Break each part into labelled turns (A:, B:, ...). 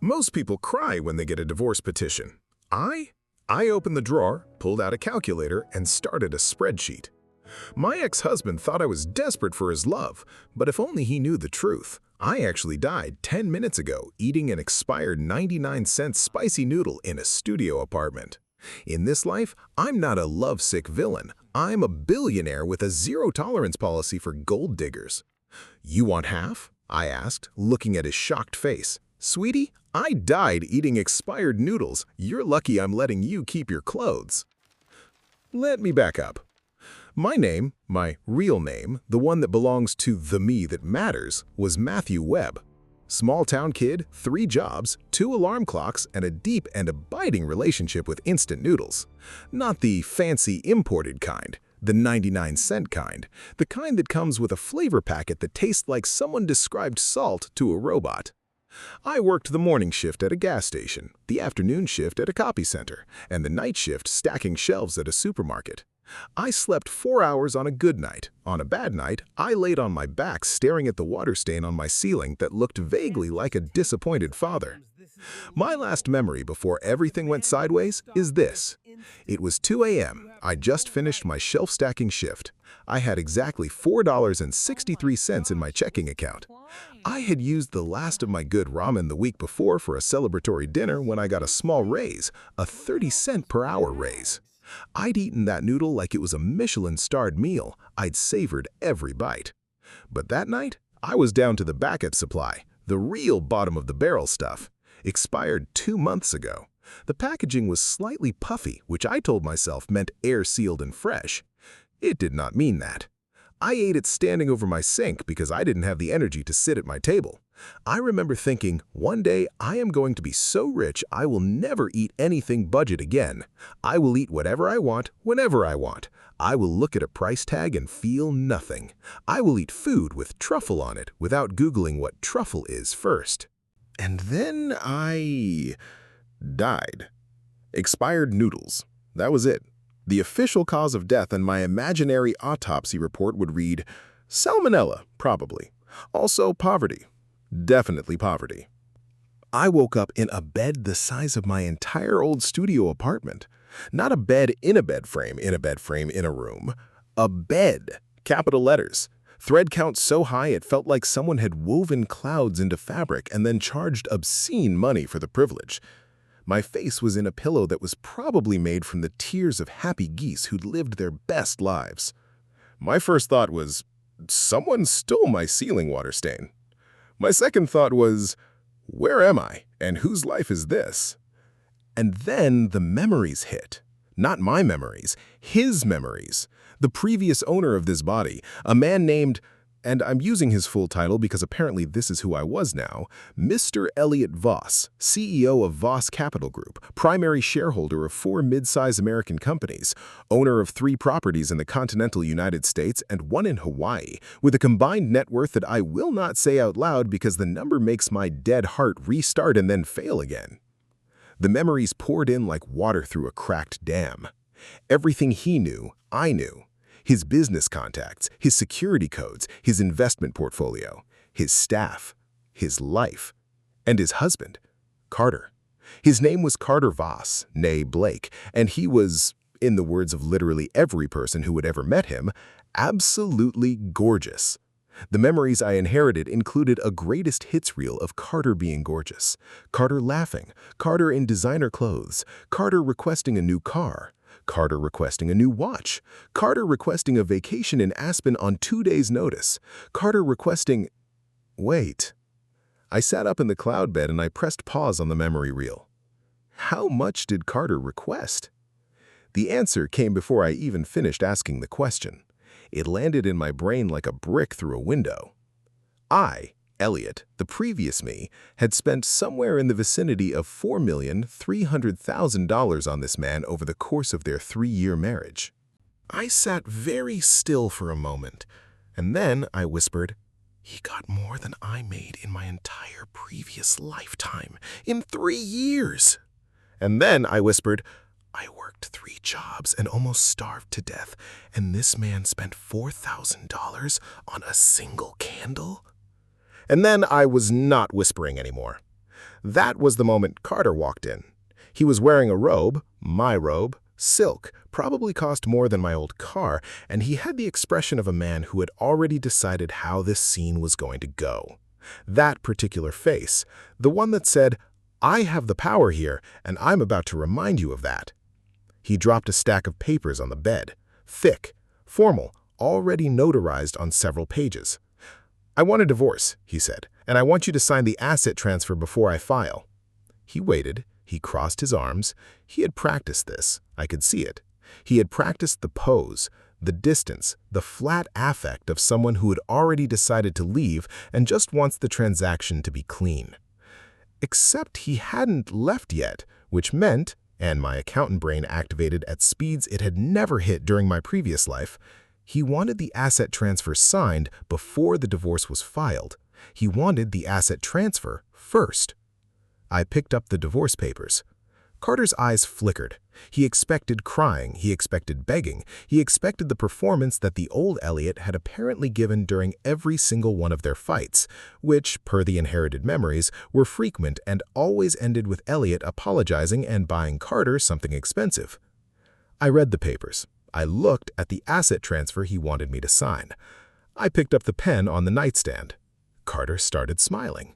A: Most people cry when they get a divorce petition. I opened the drawer, pulled out a calculator, and started a spreadsheet. My ex-husband thought I was desperate for his love, but if only he knew the truth. I actually died 10 minutes ago eating an expired 99-cent spicy noodle in a studio apartment. In this life, I'm not a lovesick villain. I'm a billionaire with a zero-tolerance policy for gold diggers. "You want half?" I asked, looking at his shocked face. "Sweetie, I died eating expired noodles. You're lucky I'm letting you keep your clothes." Let me back up. My name, my real name, the one that belongs to the me that matters, was Matthew Webb. Small-town kid, 3 jobs, 2 alarm clocks, and a deep and abiding relationship with instant noodles. Not the fancy imported kind, the 99-cent kind, the kind that comes with a flavor packet that tastes like someone described salt to a robot. I worked the morning shift at a gas station, the afternoon shift at a copy center, and the night shift stacking shelves at a supermarket. I slept 4 hours on a good night. On a bad night, I laid on my back staring at the water stain on my ceiling that looked vaguely like a disappointed father. My last memory before everything went sideways is this. It was 2 a.m. I just finished my shelf-stacking shift. I had exactly $4.63 in my checking account. I had used the last of my good ramen the week before for a celebratory dinner when I got a small raise, a 30-cent per hour raise. I'd eaten that noodle like it was a Michelin-starred meal. I'd savored every bite. But that night, I was down to the backup supply, the real bottom-of-the-barrel stuff. Expired 2 months ago. The packaging was slightly puffy, which I told myself meant air-sealed and fresh. It did not mean that. I ate it standing over my sink because I didn't have the energy to sit at my table. I remember thinking, one day I am going to be so rich I will never eat anything budget again. I will eat whatever I want, whenever I want. I will look at a price tag and feel nothing. I will eat food with truffle on it without Googling what truffle is first. And then I died. Expired noodles. That was it. The official cause of death and my imaginary autopsy report would read, salmonella, probably. Also poverty. Definitely poverty. I woke up in a bed the size of my entire old studio apartment. Not a bed in a bed frame in a room. A bed. Capital letters. Thread count so high it felt like someone had woven clouds into fabric and then charged obscene money for the privilege. My face was in a pillow that was probably made from the tears of happy geese who'd lived their best lives. My first thought was, someone stole my ceiling water stain. My second thought was, where am I and whose life is this? And then the memories hit. Not my memories, his memories. The previous owner of this body, a man named, and I'm using his full title because apparently this is who I was now, Mr. Elliot Voss, CEO of Voss Capital Group, primary shareholder of 4 mid-size American companies, owner of 3 properties in the continental United States and 1 in Hawaii, with a combined net worth that I will not say out loud because the number makes my dead heart restart and then fail again. The memories poured in like water through a cracked dam. Everything he knew, I knew. His business contacts, his security codes, his investment portfolio, his staff, his life, and his husband, Carter. His name was Carter Voss, née Blake, and he was, in the words of literally every person who had ever met him, absolutely gorgeous. The memories I inherited included a greatest hits reel of Carter being gorgeous, Carter laughing, Carter in designer clothes, Carter requesting a new car, Carter requesting a new watch, Carter requesting a vacation in Aspen on 2 days' notice, Carter requesting… Wait. I sat up in the cloud bed and I pressed pause on the memory reel. How much did Carter request? The answer came before I even finished asking the question. It landed in my brain like a brick through a window. I, Elliot, the previous me, had spent somewhere in the vicinity of $4,300,000 on this man over the course of their 3-year marriage. I sat very still for a moment, and then I whispered, he got more than I made in my entire previous lifetime, in 3 years. And then I whispered, I worked 3 jobs and almost starved to death, and this man spent $4,000 on a single candle? And then I was not whispering anymore. That was the moment Carter walked in. He was wearing a robe, my robe, silk, probably cost more than my old car, and he had the expression of a man who had already decided how this scene was going to go. That particular face, the one that said, "I have the power here, and I'm about to remind you of that." He dropped a stack of papers on the bed, thick, formal, already notarized on several pages. "I want a divorce," he said, "and I want you to sign the asset transfer before I file." He waited. He crossed his arms. He had practiced this. I could see it. He had practiced the pose, the distance, the flat affect of someone who had already decided to leave and just wants the transaction to be clean. Except he hadn't left yet, which meant, and my accountant brain activated at speeds it had never hit during my previous life, he wanted the asset transfer signed before the divorce was filed. He wanted the asset transfer first. I picked up the divorce papers. Carter's eyes flickered. He expected crying, he expected begging, he expected the performance that the old Elliot had apparently given during every single one of their fights, which, per the inherited memories, were frequent and always ended with Elliot apologizing and buying Carter something expensive. I read the papers. I looked at the asset transfer he wanted me to sign. I picked up the pen on the nightstand. Carter started smiling.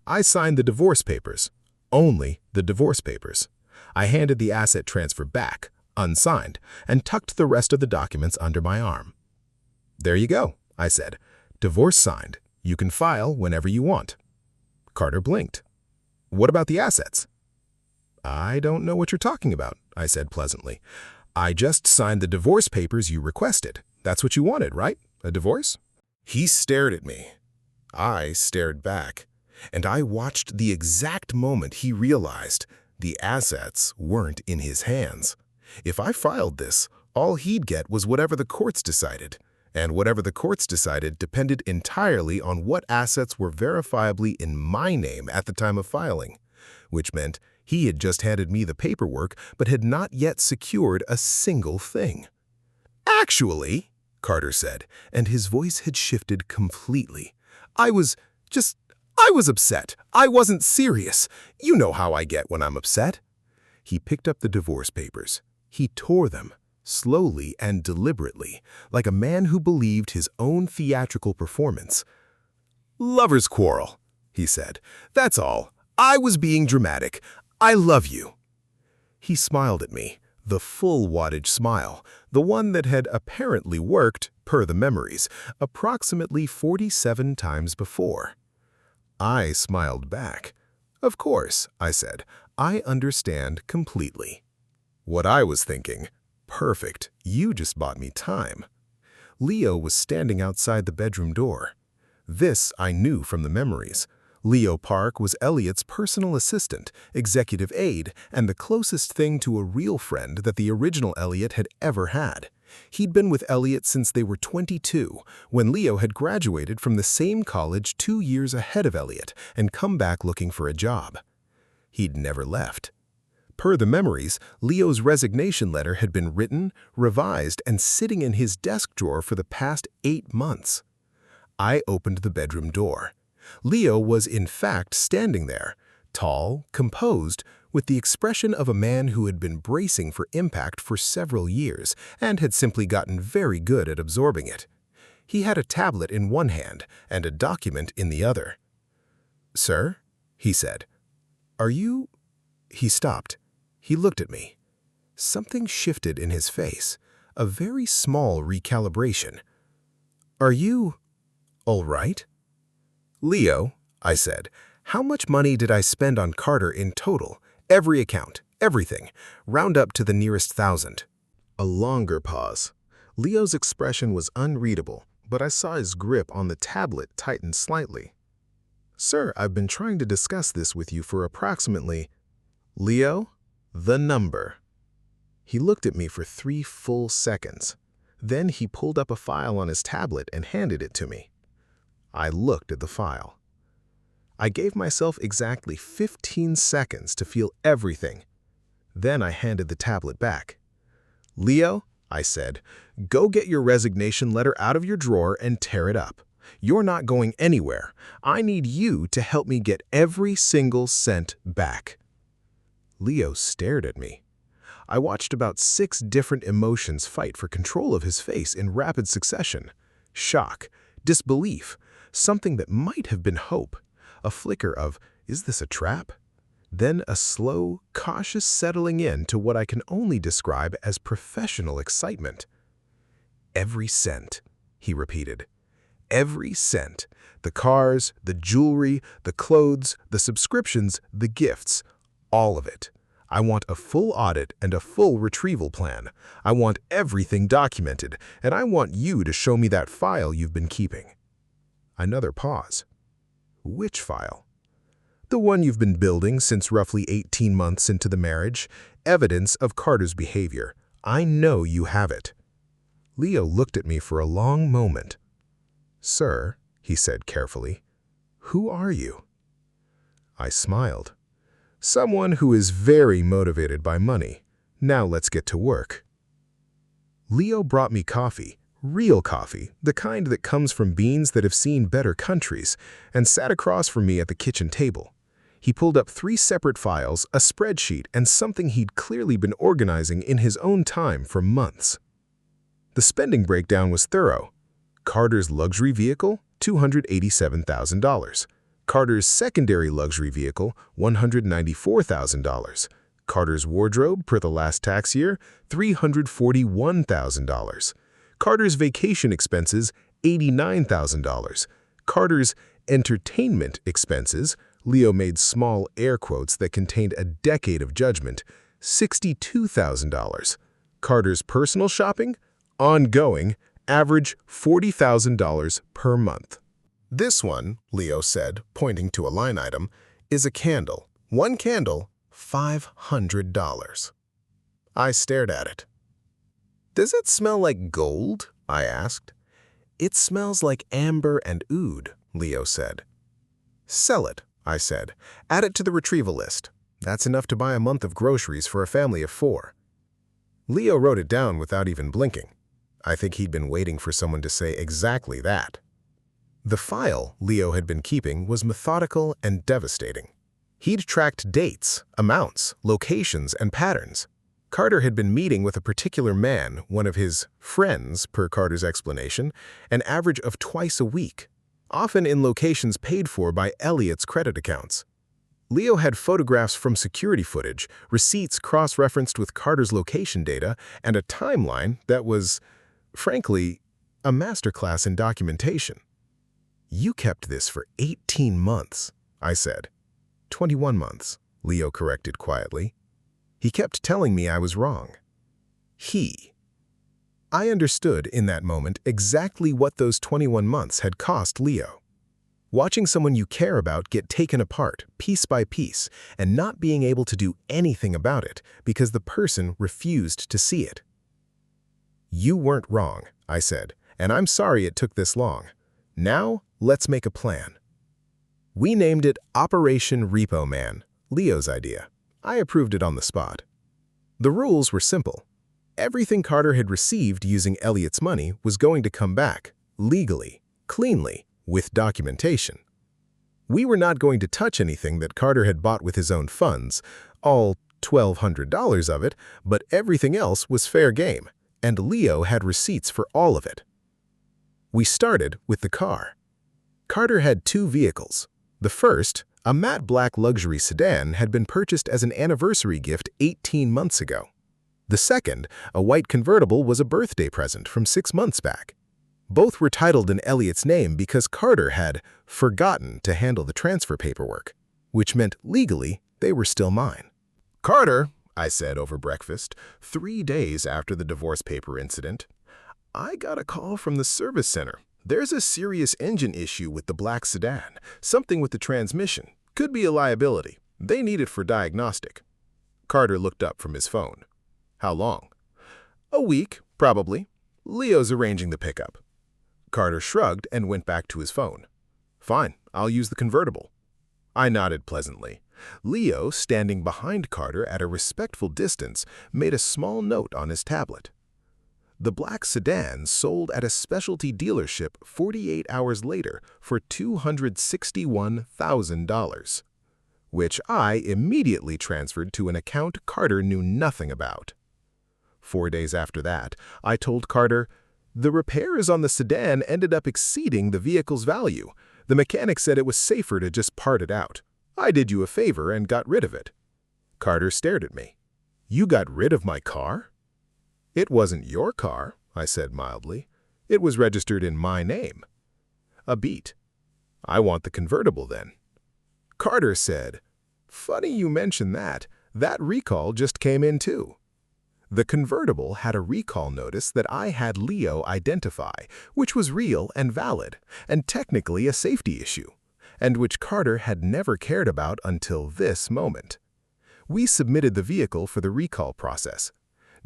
A: I signed the divorce papers. Only the divorce papers. I handed the asset transfer back, unsigned, and tucked the rest of the documents under my arm. "There you go," I said. "Divorce signed. You can file whenever you want." Carter blinked. "What about the assets?" "I don't know what you're talking about," I said pleasantly. "I just signed the divorce papers you requested. That's what you wanted, right? A divorce?" He stared at me. I stared back. And I watched the exact moment he realized the assets weren't in his hands. If I filed this, all he'd get was whatever the courts decided. And whatever the courts decided depended entirely on what assets were verifiably in my name at the time of filing, which meant he had just handed me the paperwork but had not yet secured a single thing. "Actually," Carter said, and his voice had shifted completely. I was upset. I wasn't serious. You know how I get when I'm upset." He picked up the divorce papers. He tore them, slowly and deliberately, like a man who believed his own theatrical performance. "Lover's quarrel," he said. "That's all. I was being dramatic. I love you." He smiled at me, the full wattage smile, the one that had apparently worked, per the memories, approximately 47 times before. I smiled back. "Of course," I said. "I understand completely." What I was thinking, "Perfect, you just bought me time." Leo was standing outside the bedroom door. This I knew from the memories. Leo Park was Elliot's personal assistant, executive aide, and the closest thing to a real friend that the original Elliot had ever had. He'd been with Elliot since they were 22, when Leo had graduated from the same college 2 years ahead of Elliot and come back looking for a job. He'd never left. Per the memories, Leo's resignation letter had been written, revised, and sitting in his desk drawer for the past 8 months. I opened the bedroom door. Leo was in fact standing there, tall, composed, with the expression of a man who had been bracing for impact for several years and had simply gotten very good at absorbing it. He had a tablet in one hand and a document in the other. "Sir?" he said. "Are you—" He stopped. He looked at me. Something shifted in his face, a very small recalibration. "Are you all right?" "Leo," I said, "how much money did I spend on Carter in total? Every account, everything. Round up to the nearest 1,000. A longer pause. Leo's expression was unreadable, but I saw his grip on the tablet tighten slightly. "Sir, I've been trying to discuss this with you for approximately—" "Leo, the number." He looked at me for 3 full seconds. Then he pulled up a file on his tablet and handed it to me. I looked at the file. I gave myself exactly 15 seconds to feel everything. Then I handed the tablet back. "Leo," I said, "go get your resignation letter out of your drawer and tear it up. You're not going anywhere. I need you to help me get every single cent back." Leo stared at me. I watched about 6 different emotions fight for control of his face in rapid succession. Shock, disbelief, something that might have been hope, a flicker of, "Is this a trap?" Then a slow, cautious settling in to what I can only describe as professional excitement. "Every cent," he repeated. "Every cent. The cars, the jewelry, the clothes, the subscriptions, the gifts. All of it. I want a full audit and a full retrieval plan. I want everything documented, and I want you to show me that file you've been keeping." Another pause. "Which file?" "The one you've been building since roughly 18 months into the marriage. Evidence of Carter's behavior. I know you have it." Leo looked at me for a long moment. "Sir," he said carefully, "who are you?" I smiled. "Someone who is very motivated by money. Now let's get to work." Leo brought me coffee, real coffee, the kind that comes from beans that have seen better countries, and sat across from me at the kitchen table. He pulled up 3 separate files, a spreadsheet, and something he'd clearly been organizing in his own time for months. The spending breakdown was thorough. Carter's luxury vehicle, $287,000. Carter's secondary luxury vehicle, $194,000. Carter's wardrobe per the last tax year, $341,000. Carter's vacation expenses, $89,000. Carter's entertainment expenses, Leo made small air quotes that contained a decade of judgment, $62,000. Carter's personal shopping, ongoing, average $40,000 per month. "This one," Leo said, pointing to a line item, "is a candle. One candle, $500. I stared at it. "Does it smell like gold?" I asked. "It smells like amber and oud," Leo said. "Sell it," I said. "Add it to the retrieval list. That's enough to buy a month of groceries for a family of 4. Leo wrote it down without even blinking. I think he'd been waiting for someone to say exactly that. The file Leo had been keeping was methodical and devastating. He'd tracked dates, amounts, locations, and patterns. Carter had been meeting with a particular man, one of his friends, per Carter's explanation, an average of twice a week, often in locations paid for by Elliot's credit accounts. Leo had photographs from security footage, receipts cross-referenced with Carter's location data, and a timeline that was, frankly, a masterclass in documentation. "You kept this for 18 months, I said. 21 months, Leo corrected quietly. He kept telling me I was wrong. I understood in that moment exactly what those 21 months had cost Leo. Watching someone you care about get taken apart, piece by piece, and not being able to do anything about it because the person refused to see it. "You weren't wrong," I said, "and I'm sorry it took this long. Now, let's make a plan." We named it Operation Repo Man, Leo's idea. I approved it on the spot. The rules were simple. Everything Carter had received using Elliot's money was going to come back, legally, cleanly, with documentation. We were not going to touch anything that Carter had bought with his own funds, all $1,200 of it, but everything else was fair game, and Leo had receipts for all of it. We started with the car. Carter had 2 vehicles. The first, a matte black luxury sedan, had been purchased as an anniversary gift 18 months ago. The second, a white convertible, was a birthday present from 6 months back. Both were titled in Elliot's name because Carter had forgotten to handle the transfer paperwork, which meant legally they were still mine. "Carter," I said over breakfast, 3 days after the divorce paper incident, "I got a call from the service center. There's a serious engine issue with the black sedan, something with the transmission. Could be a liability. They need it for diagnostic." Carter looked up from his phone. "How long?" "A week, probably. Leo's arranging the pickup." Carter shrugged and went back to his phone. "Fine, I'll use the convertible." I nodded pleasantly. Leo, standing behind Carter at a respectful distance, made a small note on his tablet. The black sedan sold at a specialty dealership 48 hours later for $261,000, which I immediately transferred to an account Carter knew nothing about. 4 days after that, I told Carter, "The repairs on the sedan ended up exceeding the vehicle's value. The mechanic said it was safer to just part it out. I did you a favor and got rid of it." Carter stared at me. "You got rid of my car?" "It wasn't your car," I said mildly. "It was registered in my name." A beat. "I want the convertible then." Carter said, "Funny you mention that. That recall just came in too." The convertible had a recall notice that I had Leo identify, which was real and valid, and technically a safety issue, and which Carter had never cared about until this moment. We submitted the vehicle for the recall process,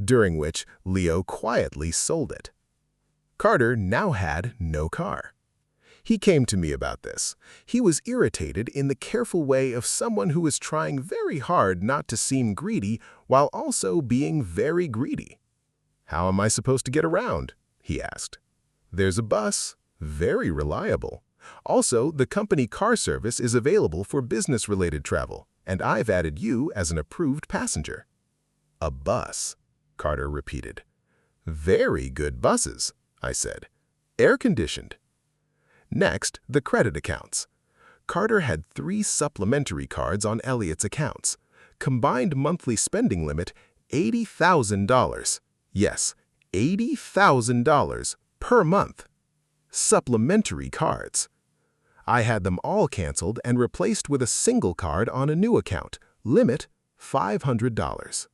A: during which Leo quietly sold it. Carter now had no car. He came to me about this. He was irritated in the careful way of someone who is trying very hard not to seem greedy while also being very greedy. "How am I supposed to get around?" he asked. "There's a bus, very reliable. Also, the company car service is available for business-related travel, and I've added you as an approved passenger." "A bus," Carter repeated. "Very good buses," I said. "Air-conditioned." Next, the credit accounts. Carter had 3 supplementary cards on Elliot's accounts. Combined monthly spending limit, $80,000. Yes, $80,000 per month. Supplementary cards. I had them all canceled and replaced with a single card on a new account. Limit, $500.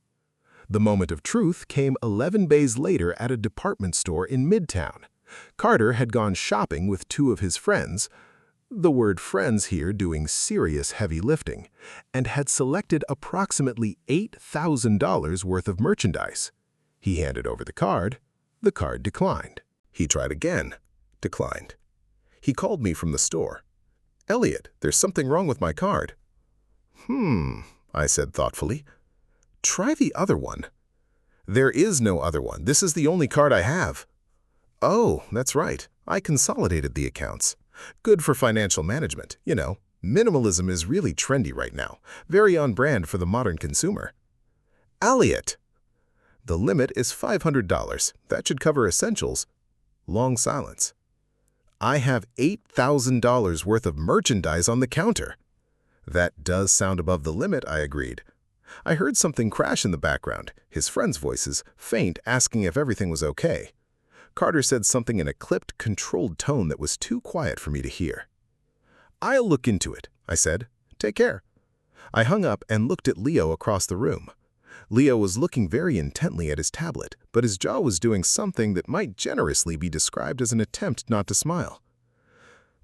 A: The moment of truth came 11 days later at a department store in Midtown. Carter had gone shopping with 2 of his friends, the word friends here doing serious heavy lifting, and had selected approximately $8,000 worth of merchandise. He handed over the card. The card declined. He tried again. Declined. He called me from the store. "Elliot, there's something wrong with my card." I said thoughtfully. "Try the other one." "There is no other one. This is the only card I have." "Oh, that's right. I consolidated the accounts. Good for financial management, you know. Minimalism is really trendy right now. Very on brand for the modern consumer." "Elliot!" "The limit is $500. That should cover essentials." Long silence. "I have $8,000 worth of merchandise on the counter." "That does sound above the limit," I agreed. I heard something crash in the background, his friends' voices, faint, asking if everything was okay. Carter said something in a clipped, controlled tone that was too quiet for me to hear. "I'll look into it," I said. "Take care." I hung up and looked at Leo across the room. Leo was looking very intently at his tablet, but his jaw was doing something that might generously be described as an attempt not to smile.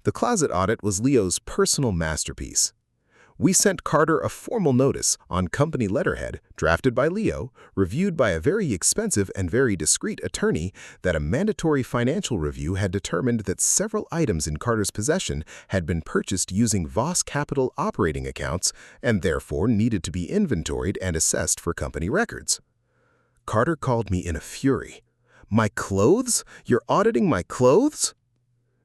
A: The closet audit was Leo's personal masterpiece. We sent Carter a formal notice on company letterhead, drafted by Leo, reviewed by a very expensive and very discreet attorney, that a mandatory financial review had determined that several items in Carter's possession had been purchased using Voss Capital operating accounts and therefore needed to be inventoried and assessed for company records. Carter called me in a fury. "My clothes? You're auditing my clothes?"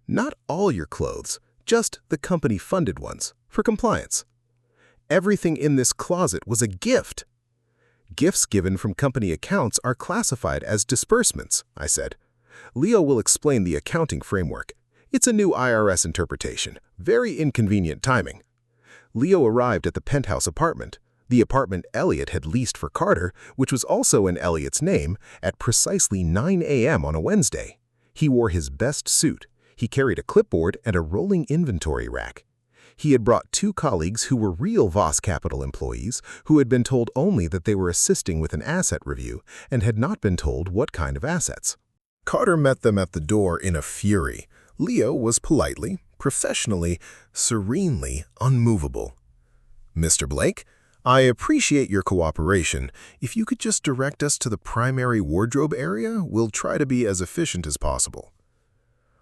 A: "Not all your clothes, just the company-funded ones, for compliance. Everything in this closet was a gift." "Gifts given from company accounts are classified as disbursements," I said. "Leo will explain the accounting framework. It's a new IRS interpretation. Very inconvenient timing." Leo arrived at the Penthouse apartment, the apartment Elliot had leased for Carter, which was also in Elliot's name, at precisely 9 a.m. on a Wednesday. He wore his best suit. He carried a clipboard and a rolling inventory rack. He had brought 2 colleagues who were real Voss Capital employees who had been told only that they were assisting with an asset review and had not been told what kind of assets. Carter met them at the door in a fury. Leo was politely, professionally, serenely unmovable. "Mr. Blake, I appreciate your cooperation. If you could just direct us to the primary wardrobe area, we'll try to be as efficient as possible."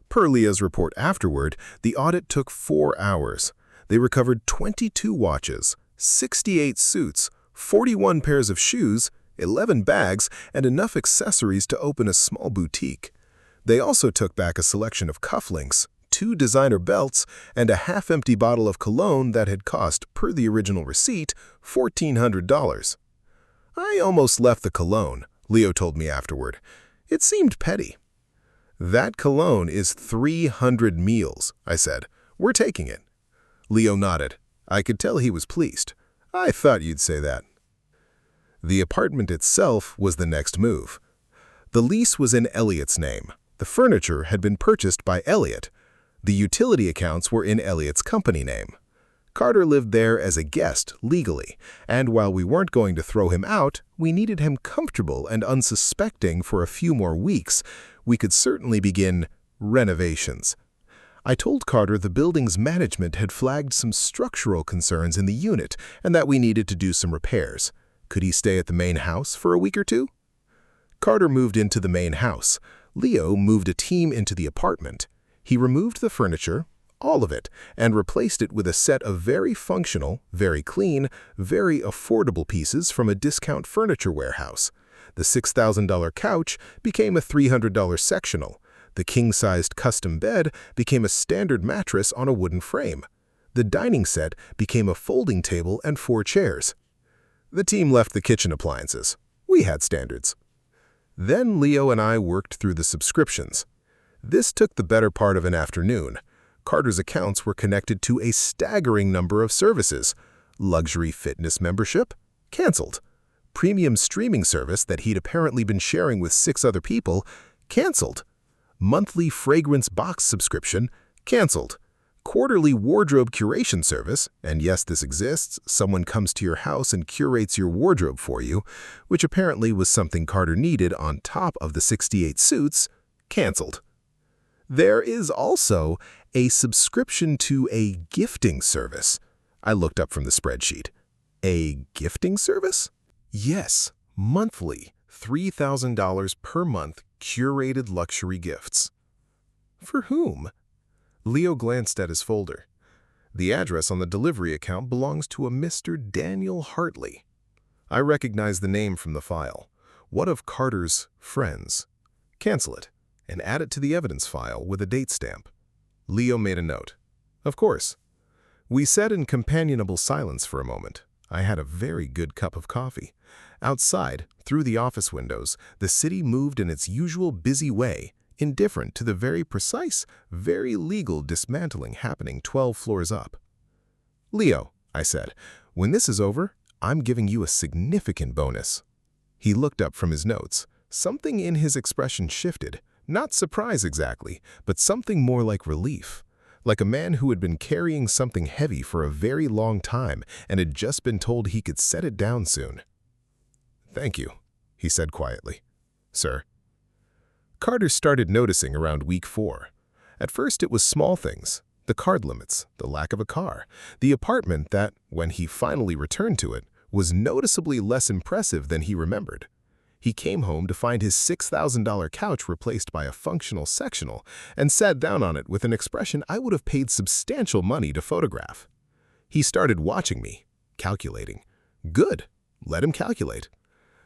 A: Per Leo's report afterward, the audit took 4 hours. They recovered 22 watches, 68 suits, 41 pairs of shoes, 11 bags, and enough accessories to open a small boutique. They also took back a selection of cufflinks, 2 designer belts, and a half-empty bottle of cologne that had cost, per the original receipt, $1,400. I almost left the cologne, Leo told me afterward. It seemed petty. That cologne is 300 meals, I said. We're taking it. Leo nodded. I could tell he was pleased. I thought you'd say that. The apartment itself was the next move. The lease was in Elliot's name. The furniture had been purchased by Elliot. The utility accounts were in Elliot's company name. Carter lived there as a guest, legally, and while we weren't going to throw him out, we needed him comfortable and unsuspecting for a few more weeks. We could certainly begin renovations. I told Carter the building's management had flagged some structural concerns in the unit and that we needed to do some repairs. Could he stay at the main house for a week or two? Carter moved into the main house. Leo moved a team into the apartment. He removed the furniture, all of it, and replaced it with a set of very functional, very clean, very affordable pieces from a discount furniture warehouse. The $6,000 couch became a $300 sectional. The king-sized custom bed became a standard mattress on a wooden frame. The dining set became a folding table and 4 chairs. The team left the kitchen appliances. We had standards. Then Leo and I worked through the subscriptions. This took the better part of an afternoon. Carter's accounts were connected to a staggering number of services. Luxury fitness membership? Canceled. Premium streaming service that he'd apparently been sharing with 6 other people? Canceled. Monthly fragrance box subscription? Canceled. Quarterly wardrobe curation service, and yes, this exists, someone comes to your house and curates your wardrobe for you, which apparently was something Carter needed on top of the 68 suits, canceled. There is also a subscription to a gifting service. I looked up from the spreadsheet. A gifting service? Yes, monthly, $3,000 per month curated luxury gifts. For whom? Leo glanced at his folder. The address on the delivery account belongs to a Mr. Daniel Hartley. I recognized the name from the file. What of Carter's friends? Cancel it and add it to the evidence file with a date stamp. Leo made a note. Of course. We sat in companionable silence for a moment. I had a very good cup of coffee. Outside, through the office windows, the city moved in its usual busy way, indifferent to the very precise, very legal dismantling happening 12 floors up. Leo, I said, when this is over, I'm giving you a significant bonus. He looked up from his notes. Something in his expression shifted, not surprise exactly, but something more like relief. Like a man who had been carrying something heavy for a very long time and had just been told he could set it down soon. Thank you, he said quietly. Sir. Carter started noticing around week 4. At first it was small things, the card limits, the lack of a car, the apartment that, when he finally returned to it, was noticeably less impressive than he remembered. He came home to find his $6,000 couch replaced by a functional sectional and sat down on it with an expression I would have paid substantial money to photograph. He started watching me, calculating. Good, let him calculate.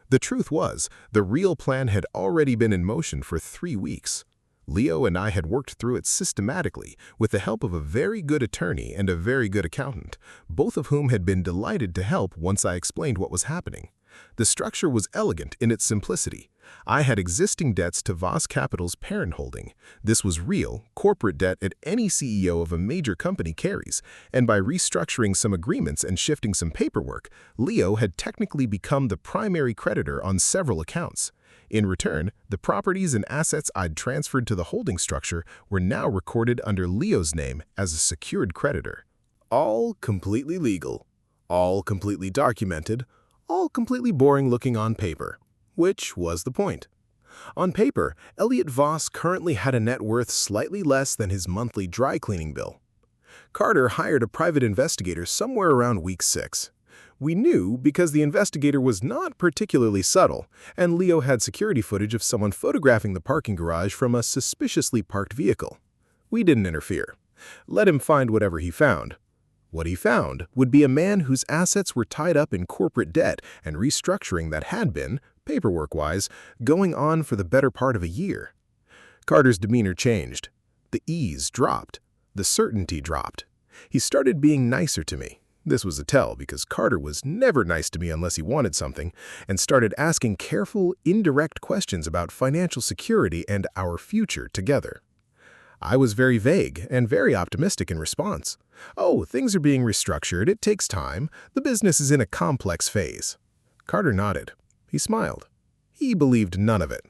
A: The truth was, the real plan had already been in motion for 3 weeks. Leo and I had worked through it systematically with the help of a very good attorney and a very good accountant, both of whom had been delighted to help once I explained what was happening. The structure was elegant in its simplicity. I had existing debts to Voss Capital's parent holding. This was real, corporate debt that any CEO of a major company carries, and by restructuring some agreements and shifting some paperwork, Leo had technically become the primary creditor on several accounts. In return, the properties and assets I'd transferred to the holding structure were now recorded under Leo's name as a secured creditor. All completely legal, all completely documented, all completely boring looking on paper, which was the point. On paper, Elliot Voss currently had a net worth slightly less than his monthly dry cleaning bill. Carter hired a private investigator somewhere around week 6. We knew because the investigator was not particularly subtle, and Leo had security footage of someone photographing the parking garage from a suspiciously parked vehicle. We didn't interfere. Let him find whatever he found. What he found would be a man whose assets were tied up in corporate debt and restructuring that had been, paperwork-wise, going on for the better part of a year. Carter's demeanor changed. The ease dropped. The certainty dropped. He started being nicer to me. This was a tell because Carter was never nice to me unless he wanted something, and started asking careful, indirect questions about financial security and our future together. I was very vague and very optimistic in response. Oh, things are being restructured. It takes time. The business is in a complex phase. Carter nodded. He smiled. He believed none of it.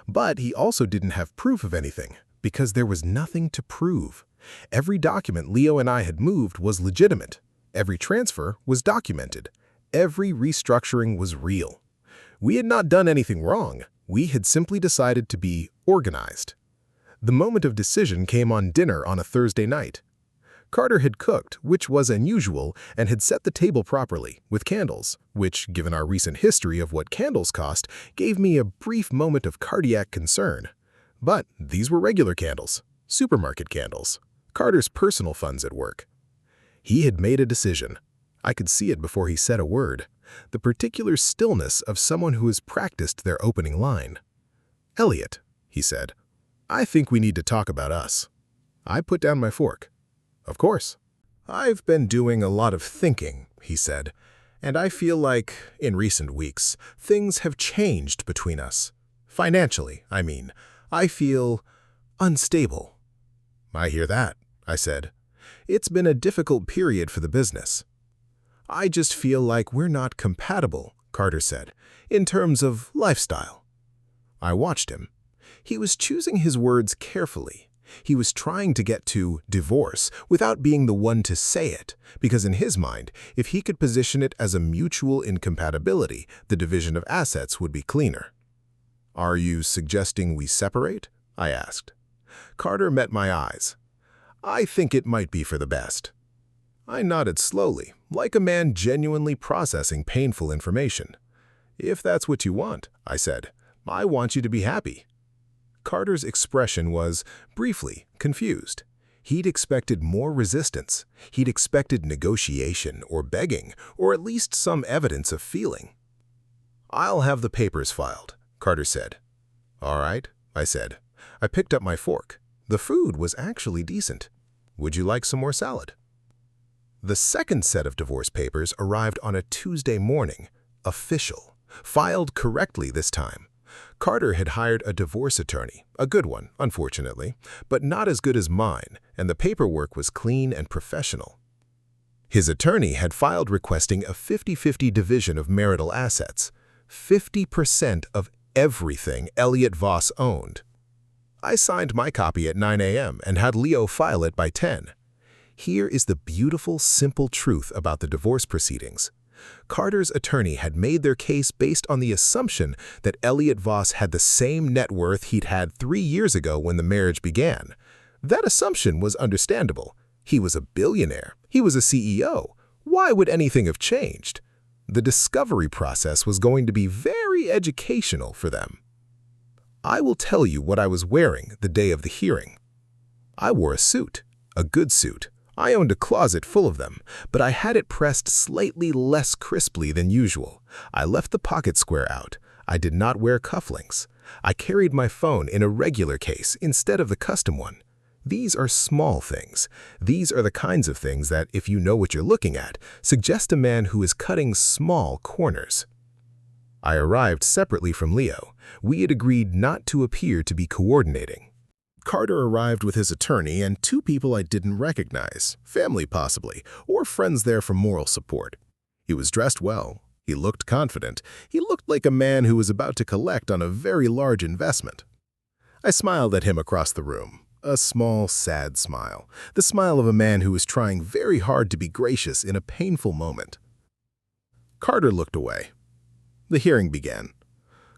A: But he also didn't have proof of anything, because there was nothing to prove. Every document Leo and I had moved was legitimate. Every transfer was documented. Every restructuring was real. We had not done anything wrong. We had simply decided to be organized. The moment of decision came on dinner on a Thursday night. Carter had cooked, which was unusual, and had set the table properly, with candles, which, given our recent history of what candles cost, gave me a brief moment of cardiac concern. But these were regular candles, supermarket candles, Carter's personal funds at work. He had made a decision. I could see it before he said a word, the particular stillness of someone who has practiced their opening line. "Elliot," he said, "I think we need to talk about us." I put down my fork. "Of course." "I've been doing a lot of thinking," he said, "and I feel like, in recent weeks, things have changed between us. Financially, I mean. I feel unstable." "I hear that," I said. "It's been a difficult period for the business." "I just feel like we're not compatible," Carter said, "in terms of lifestyle." I watched him. He was choosing his words carefully. He was trying to get to divorce without being the one to say it, because in his mind, if he could position it as a mutual incompatibility, the division of assets would be cleaner. "Are you suggesting we separate?" I asked. Carter met my eyes. "I think it might be for the best." I nodded slowly, like a man genuinely processing painful information. "If that's what you want," I said, "I want you to be happy." Carter's expression was, briefly, confused. He'd expected more resistance. He'd expected negotiation or begging, or at least some evidence of feeling. "I'll have the papers filed," Carter said. "All right," I said. I picked up my fork. The food was actually decent. "Would you like some more salad?" The second set of divorce papers arrived on a Tuesday morning, official, filed correctly this time. Carter had hired a divorce attorney, a good one, unfortunately, but not as good as mine, and the paperwork was clean and professional. His attorney had filed requesting a 50-50 division of marital assets, 50% of everything Elliot Voss owned. I signed my copy at 9 a.m. and had Leo file it by 10. Here is the beautiful, simple truth about the divorce proceedings. Carter's attorney had made their case based on the assumption that Elliot Voss had the same net worth he'd had 3 years ago when the marriage began. That assumption was understandable. He was a billionaire. He was a CEO. Why would anything have changed? The discovery process was going to be very educational for them. I will tell you what I was wearing the day of the hearing. I wore a suit, a good suit. I owned a closet full of them, but I had it pressed slightly less crisply than usual. I left the pocket square out. I did not wear cufflinks. I carried my phone in a regular case instead of the custom one. These are small things. These are the kinds of things that, if you know what you're looking at, suggest a man who is cutting small corners. I arrived separately from Leo. We had agreed not to appear to be coordinating. Carter arrived with his attorney and 2 people I didn't recognize, family possibly, or friends there for moral support. He was dressed well. He looked confident. He looked like a man who was about to collect on a very large investment. I smiled at him across the room, a small, sad smile, the smile of a man who was trying very hard to be gracious in a painful moment. Carter looked away. The hearing began.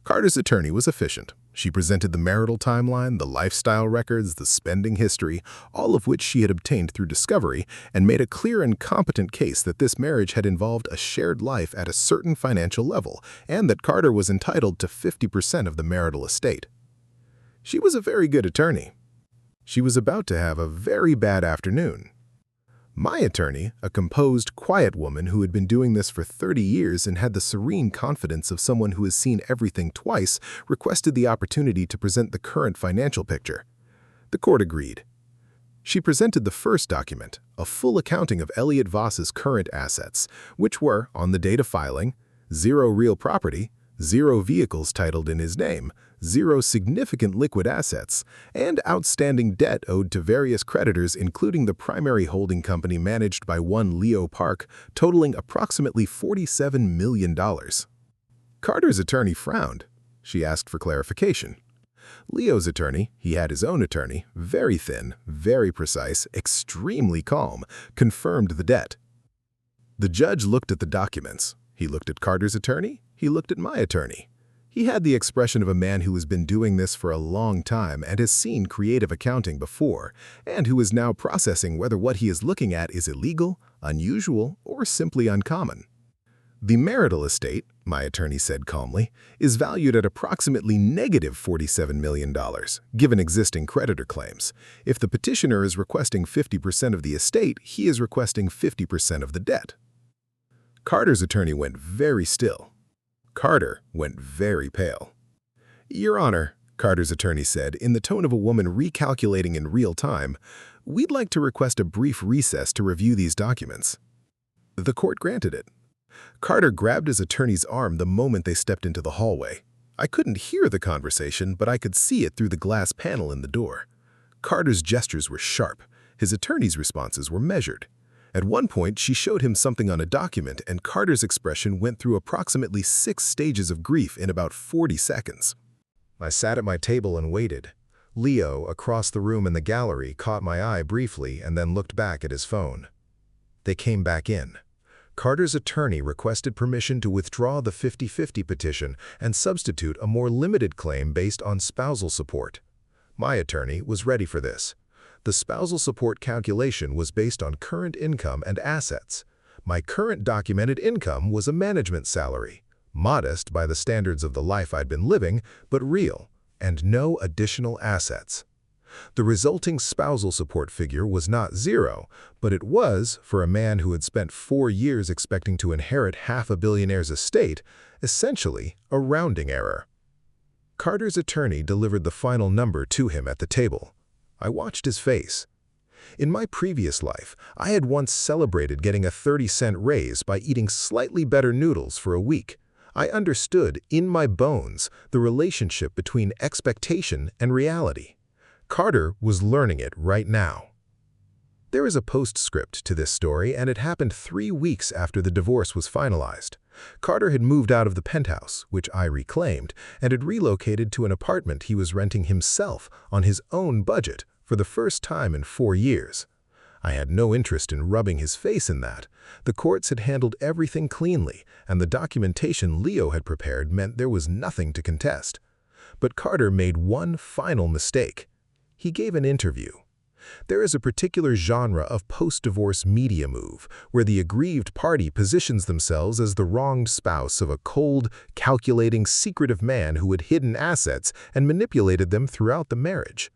A: Carter's attorney was efficient. She presented the marital timeline, the lifestyle records, the spending history, all of which she had obtained through discovery, and made a clear and competent case that this marriage had involved a shared life at a certain financial level, and that Carter was entitled to 50% of the marital estate. She was a very good attorney. She was about to have a very bad afternoon. My attorney, a composed, quiet woman who had been doing this for 30 years and had the serene confidence of someone who has seen everything twice, requested the opportunity to present the current financial picture. The court agreed. She presented the first document, a full accounting of Elliot Voss's current assets, which were, on the date of filing, 0 real property, 0 vehicles titled in his name, 0 significant liquid assets, and outstanding debt owed to various creditors including the primary holding company managed by one Leo Park, totaling approximately $47 million. Carter's attorney frowned. She asked for clarification. Leo's attorney, he had his own attorney, very thin, very precise, extremely calm, confirmed the debt. The judge looked at the documents. He looked at Carter's attorney. He looked at my attorney. He had the expression of a man who has been doing this for a long time and has seen creative accounting before, and who is now processing whether what he is looking at is illegal, unusual, or simply uncommon. The marital estate, my attorney said calmly, is valued at approximately negative $47 million, given existing creditor claims. If the petitioner is requesting 50% of the estate, he is requesting 50% of the debt. Carter's attorney went very still. Carter went very pale. "Your Honor," Carter's attorney said, in the tone of a woman recalculating in real time, "we'd like to request a brief recess to review these documents." The court granted it. Carter grabbed his attorney's arm the moment they stepped into the hallway. I couldn't hear the conversation, but I could see it through the glass panel in the door. Carter's gestures were sharp. His attorney's responses were measured. At one point, she showed him something on a document, and Carter's expression went through approximately 6 stages of grief in about 40 seconds. I sat at my table and waited. Leo, across the room in the gallery, caught my eye briefly and then looked back at his phone. They came back in. Carter's attorney requested permission to withdraw the 50-50 petition and substitute a more limited claim based on spousal support. My attorney was ready for this. The spousal support calculation was based on current income and assets. My current documented income was a management salary, modest by the standards of the life I'd been living, but real, and no additional assets. The resulting spousal support figure was not 0, but it was, for a man who had spent 4 years expecting to inherit half a billionaire's estate, essentially a rounding error. Carter's attorney delivered the final number to him at the table. I watched his face. In my previous life, I had once celebrated getting a 30-cent raise by eating slightly better noodles for a week. I understood, in my bones, the relationship between expectation and reality. Carter was learning it right now. There is a postscript to this story, and it happened 3 weeks after the divorce was finalized. Carter had moved out of the penthouse, which I reclaimed, and had relocated to an apartment he was renting himself on his own budget for the first time in 4 years. I had no interest in rubbing his face in that. The courts had handled everything cleanly, and the documentation Leo had prepared meant there was nothing to contest. But Carter made one final mistake. He gave an interview. There is a particular genre of post-divorce media move where the aggrieved party positions themselves as the wronged spouse of a cold, calculating, secretive man who had hidden assets and manipulated them throughout the marriage.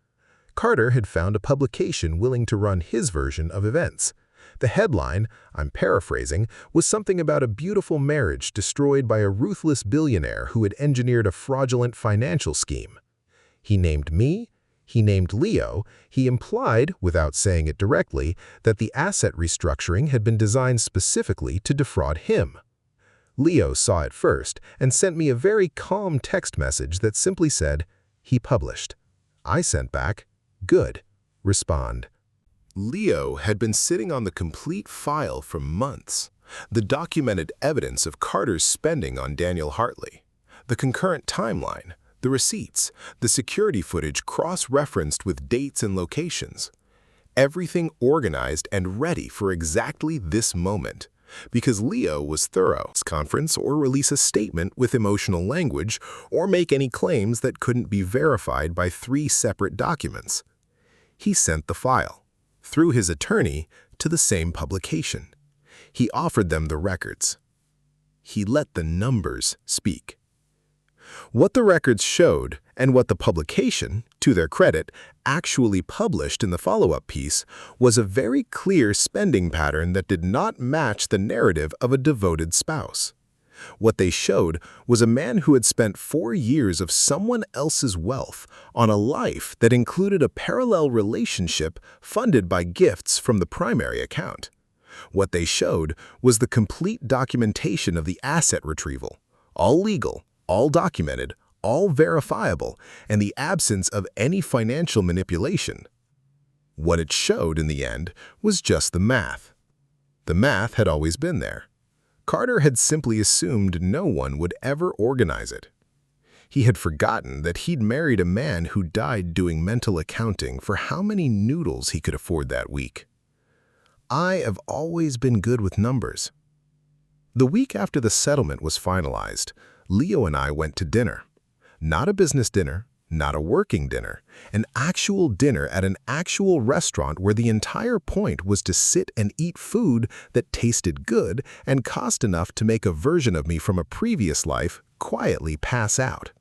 A: Carter had found a publication willing to run his version of events. The headline, I'm paraphrasing, was something about a beautiful marriage destroyed by a ruthless billionaire who had engineered a fraudulent financial scheme. He named me. He named Leo. He implied, without saying it directly, that the asset restructuring had been designed specifically to defraud him. Leo saw it first and sent me a very calm text message that simply said, "He published." I sent back, "Good. Respond." Leo had been sitting on the complete file for months. The documented evidence of Carter's spending on Daniel Hartley, the concurrent timeline, the receipts, the security footage cross-referenced with dates and locations. Everything organized and ready for exactly this moment. Because Leo was thorough, conference or release a statement with emotional language or make any claims that couldn't be verified by 3 separate documents. He sent the file, through his attorney, to the same publication. He offered them the records. He let the numbers speak. What the records showed, and what the publication, to their credit, actually published in the follow-up piece, was a very clear spending pattern that did not match the narrative of a devoted spouse. What they showed was a man who had spent 4 years of someone else's wealth on a life that included a parallel relationship funded by gifts from the primary account. What they showed was the complete documentation of the asset retrieval, all legal, all documented, all verifiable, and the absence of any financial manipulation. What it showed in the end was just the math. The math had always been there. Carter had simply assumed no one would ever organize it. He had forgotten that he'd married a man who died doing mental accounting for how many noodles he could afford that week. I have always been good with numbers. The week after the settlement was finalized, Leo and I went to dinner. Not a business dinner, not a working dinner, an actual dinner at an actual restaurant where the entire point was to sit and eat food that tasted good and cost enough to make a version of me from a previous life quietly pass out.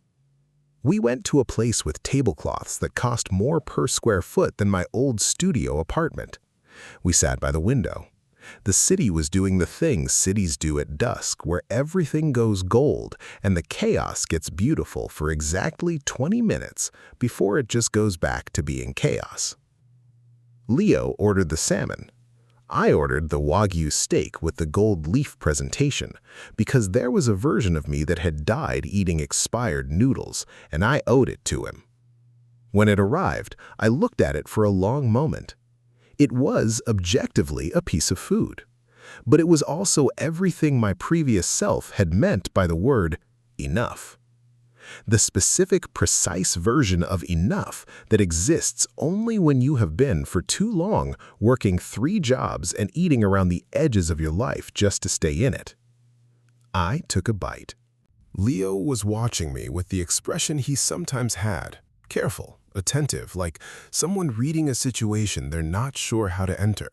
A: We went to a place with tablecloths that cost more per square foot than my old studio apartment. We sat by the window. The city was doing the things cities do at dusk, where everything goes gold and the chaos gets beautiful for exactly 20 minutes before it just goes back to being chaos. Leo ordered the salmon. I ordered the Wagyu steak with the gold leaf presentation because there was a version of me that had died eating expired noodles, and I owed it to him. When it arrived, I looked at it for a long moment. It was objectively a piece of food, but it was also everything my previous self had meant by the word enough. The specific, precise version of enough that exists only when you have been for too long working 3 jobs and eating around the edges of your life just to stay in it. I took a bite. Leo was watching me with the expression he sometimes had, careful, attentive, like someone reading a situation they're not sure how to enter.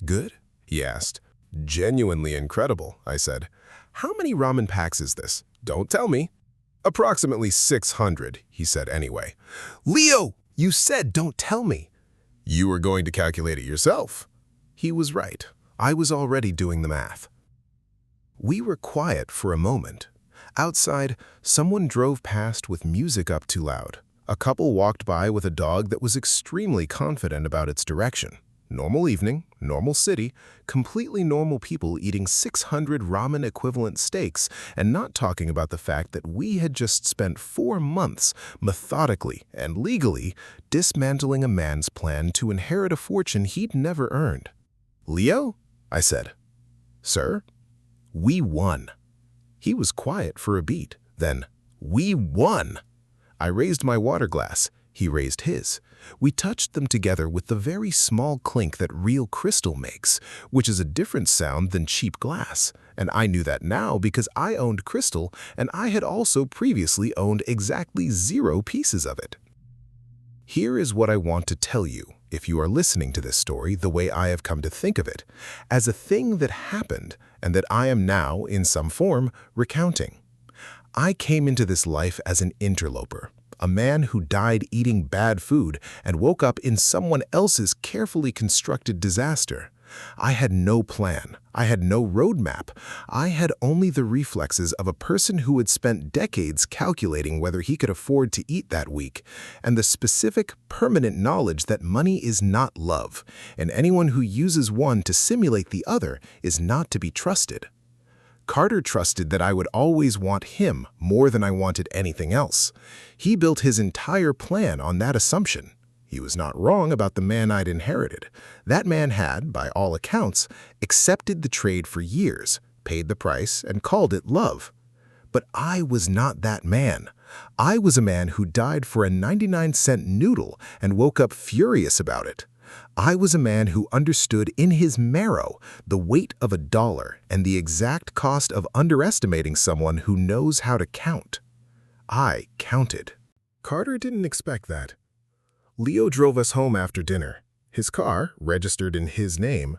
A: Good? He asked. Genuinely incredible, I said. How many ramen packs is this? Don't tell me. Approximately 600, he said anyway. Leo, you said don't tell me. You were going to calculate it yourself. He was right. I was already doing the math. We were quiet for a moment. Outside, someone drove past with music up too loud. A couple walked by with a dog that was extremely confident about its direction. Normal evening, normal city, completely normal people eating 600 ramen-equivalent steaks and not talking about the fact that we had just spent 4 months methodically and legally dismantling a man's plan to inherit a fortune he'd never earned. Leo? I said. Sir? We won. He was quiet for a beat. Then, we won. I raised my water glass. He raised his. We touched them together with the very small clink that real crystal makes, which is a different sound than cheap glass. And I knew that now because I owned crystal, and I had also previously owned exactly 0 pieces of it. Here is what I want to tell you, if you are listening to this story the way I have come to think of it, as a thing that happened and that I am now, in some form, recounting. I came into this life as an interloper, a man who died eating bad food and woke up in someone else's carefully constructed disaster. I had no plan. I had no roadmap. I had only the reflexes of a person who had spent decades calculating whether he could afford to eat that week, and the specific, permanent knowledge that money is not love, and anyone who uses one to simulate the other is not to be trusted. Carter trusted that I would always want him more than I wanted anything else. He built his entire plan on that assumption. He was not wrong about the man I'd inherited. That man had, by all accounts, accepted the trade for years, paid the price, and called it love. But I was not that man. I was a man who died for a 99-cent noodle and woke up furious about it. I was a man who understood in his marrow the weight of $1 and the exact cost of underestimating someone who knows how to count. I counted. Carter didn't expect that. Leo drove us home after dinner. His car, registered in his name,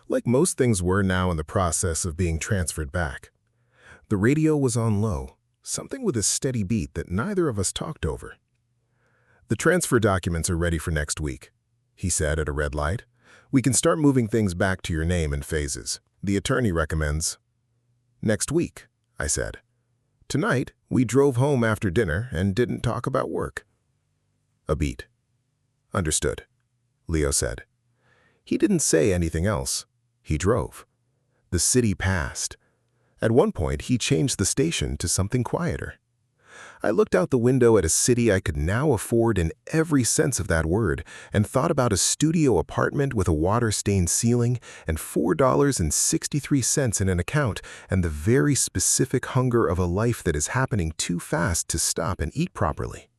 A: like most things were now in the process of being transferred back. The radio was on low. something with a steady beat that neither of us talked over. "The transfer documents are ready for next week," he said at a red light. "We can start moving things back to your name in phases. The attorney recommends—" "Next week," I said. Tonight, we drove home after dinner and didn't talk about work. A beat. "Understood," Leo said. He didn't say anything else. He drove. The city passed. At one point, he changed the station to something quieter. I looked out the window at a city I could now afford in every sense of that word and thought about a studio apartment with a water-stained ceiling and $4.63 in an account and the very specific hunger of a life that is happening too fast to stop and eat properly.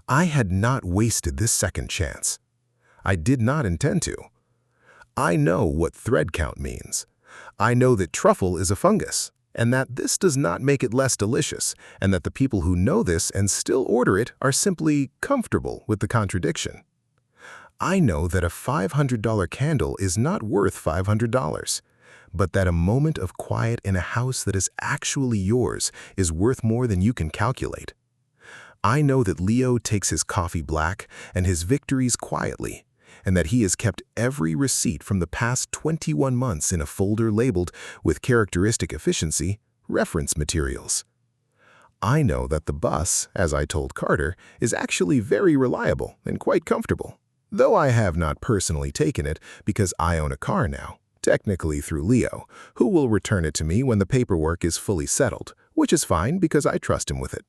A: I had not wasted this second chance. I did not intend to. I know what thread count means. I know that truffle is a fungus, and that this does not make it less delicious, and that the people who know this and still order it are simply comfortable with the contradiction. I know that a $500 candle is not worth $500, but that a moment of quiet in a house that is actually yours is worth more than you can calculate. I know that Leo takes his coffee black and his victories quietly, and that he has kept every receipt from the past 21 months in a folder labeled, with characteristic efficiency, reference materials. I know that the bus, as I told Carter, is actually very reliable and quite comfortable, though I have not personally taken it because I own a car now, technically through Leo, who will return it to me when the paperwork is fully settled, which is fine because I trust him with it.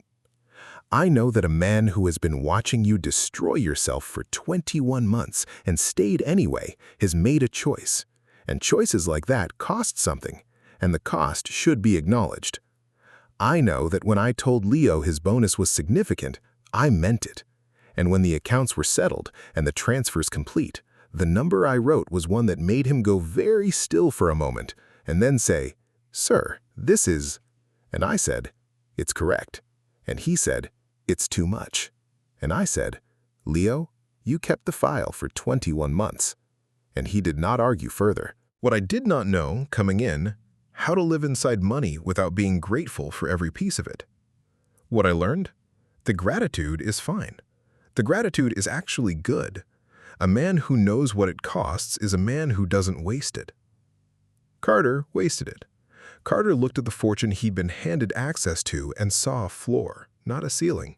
A: I know that a man who has been watching you destroy yourself for 21 months and stayed anyway has made a choice, and choices like that cost something, and the cost should be acknowledged. I know that when I told Leo his bonus was significant, I meant it, and when the accounts were settled and the transfers complete, the number I wrote was one that made him go very still for a moment and then say, "Sir, this is—" And I said, "It's correct." And he said, "It's too much." And I said, "Leo, you kept the file for 21 months." And he did not argue further. What I did not know, coming in, how to live inside money without being grateful for every piece of it. What I learned? The gratitude is fine. The gratitude is actually good. A man who knows what it costs is a man who doesn't waste it. Carter wasted it. Carter looked at the fortune he'd been handed access to and saw a floor, not a ceiling.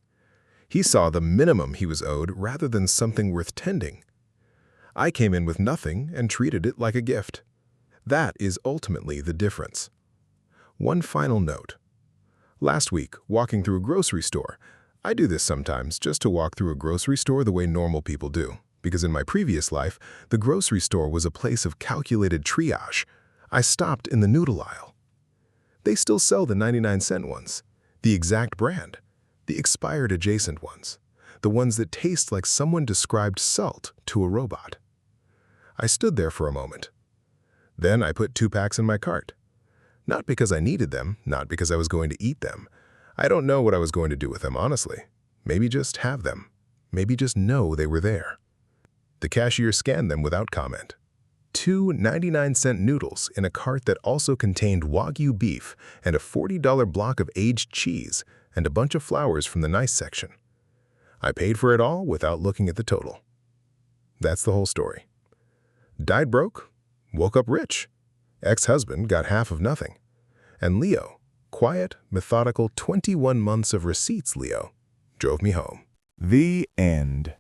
A: He saw the minimum he was owed rather than something worth tending. I came in with nothing and treated it like a gift. That is ultimately the difference. One final note. Last week, walking through a grocery store, I do this sometimes just to walk through a grocery store the way normal people do, because in my previous life, the grocery store was a place of calculated triage. I stopped in the noodle aisle. They still sell the 99-cent ones, the exact brand, the expired adjacent ones, the ones that taste like someone described salt to a robot. I stood there for a moment. Then I put 2 packs in my cart. Not because I needed them, not because I was going to eat them. I don't know what I was going to do with them, honestly. Maybe just have them. Maybe just know they were there. The cashier scanned them without comment. 2 99-cent noodles in a cart that also contained Wagyu beef and a $40 block of aged cheese and a bunch of flowers from the nice section. I paid for it all without looking at the total. That's the whole story. Died broke, woke up rich. Ex-husband got half of nothing. And Leo, quiet, methodical 21 months of receipts Leo, drove me home.
B: The end.